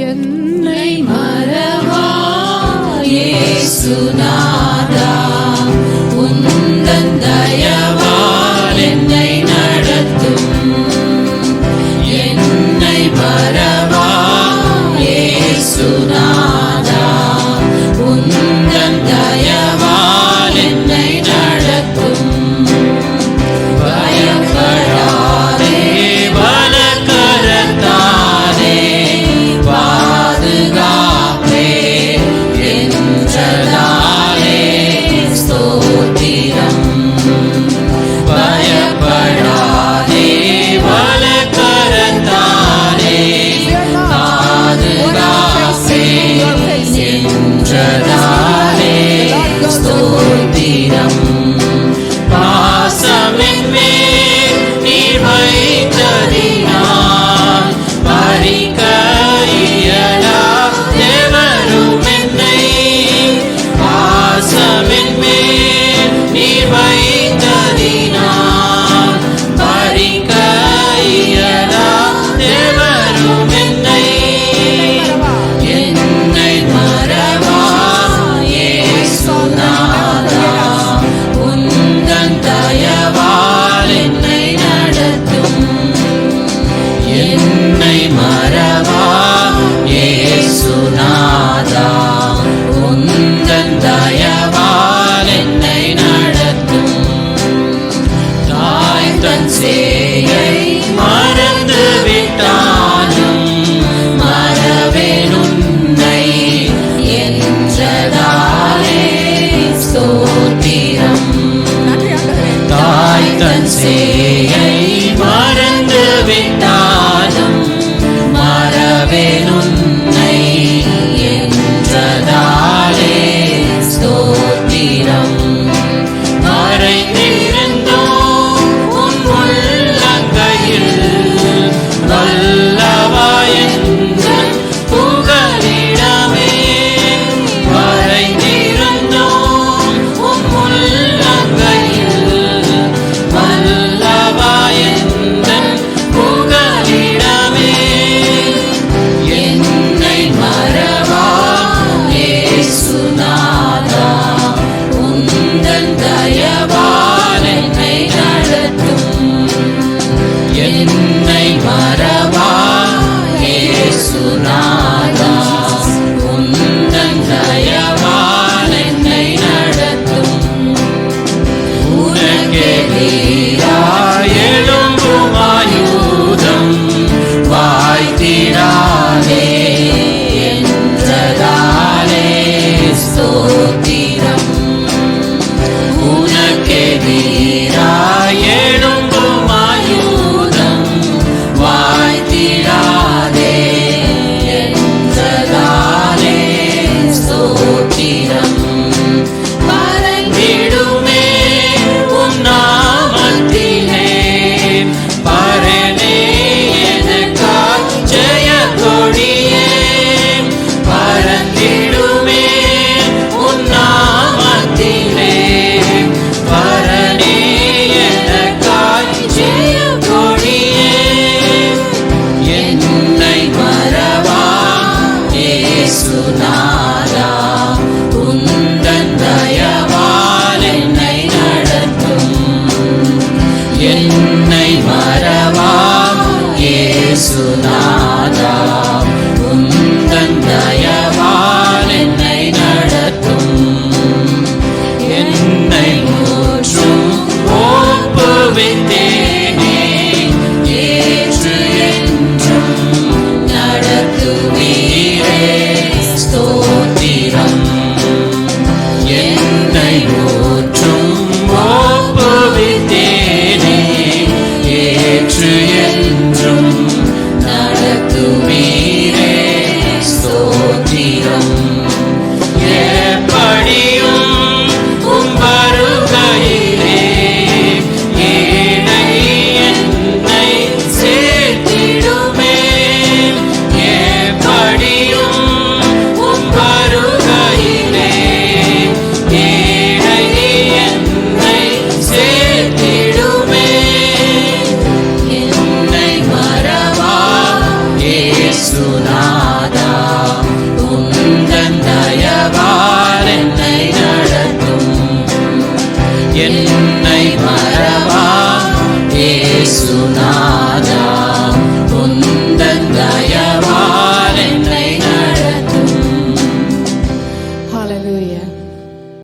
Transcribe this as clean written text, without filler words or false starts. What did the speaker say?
என்னை மறவா இயேசுநாதா, உந்தன் தயவால் என்னை நடத்தும். என்னை மறவா இயேசுநாதா, உந்தன் தயவால் என்னை நடத்தும். பயப்படாதே வலக்கரத்தாலே பாதுகாப்பே என்றதாலே ஸ்தோத்திரம். பயப்படாதே வலக்கரத்தாலே பாதுகாப்பே என்றதாலே ஸ்தோத்திரம். பாசமின் மேல் நீர் வைத்ததினால் பறிக்க இயலா எவரும் என்னை. பாசமின் மேல் நீர் வைத்ததினால் பறிக்க இயலா எவரும் என்னை. என்னை மறவா இயேசுநாதா, உந்தன் தயவால் என்னை நடத்தும். என்னை மறவா இயேசுநாதா, உந்தன் தயவால் என்னை நடத்தும். தாய் தன் சேயை மறந்து விட்டாலும் மறவேன் உன்னை என்றதாலே ஸ்தோத்திரம். தாய் தன் சேயை மறந்து விட்டாலும் மறவேன் உன்னை என்றதாலே ஸ்தோத்திரம். மறைந்திருந்தோம் உன் உள்ளங்கையில் வல்லவா எங்கள் புகலிடமே. மறைந்திருந்தோம் உன் உள்ளங்கையில் வல்லவா எங்கள் புகலிடமே. என்னை மறவா இயேசுநாதா, உந்தன் தயவால் என்னை நடத்தும். என்னை மறவா இயேசுநாதா, உந்தன் தயவால் என்னை நடத்தும். உனக்கெதிராய் எழும்பும் ஆயுதம் வாய்த்திடாதே என்றதாலே ஸ்தோத்திரம். உனக்கெதிராய் எழும்பும் ஆயுதம் வாய்த்திடாதே என்றதாலே ஸ்தோத்திரம். பறந்திடுமே உன் நாமத்திலே, பரனே எனக்காய் ஜெயக் கொடியே. பறந்திடுமே உன் நாமத்திலே, பரனே எனக்காய் ஜெயக் கொடியே. என்னை மறவா இயேசுநாதா, உந்தன் தயவால் என்னை நடத்தும். என்னை மறவா இயேசுநாதா.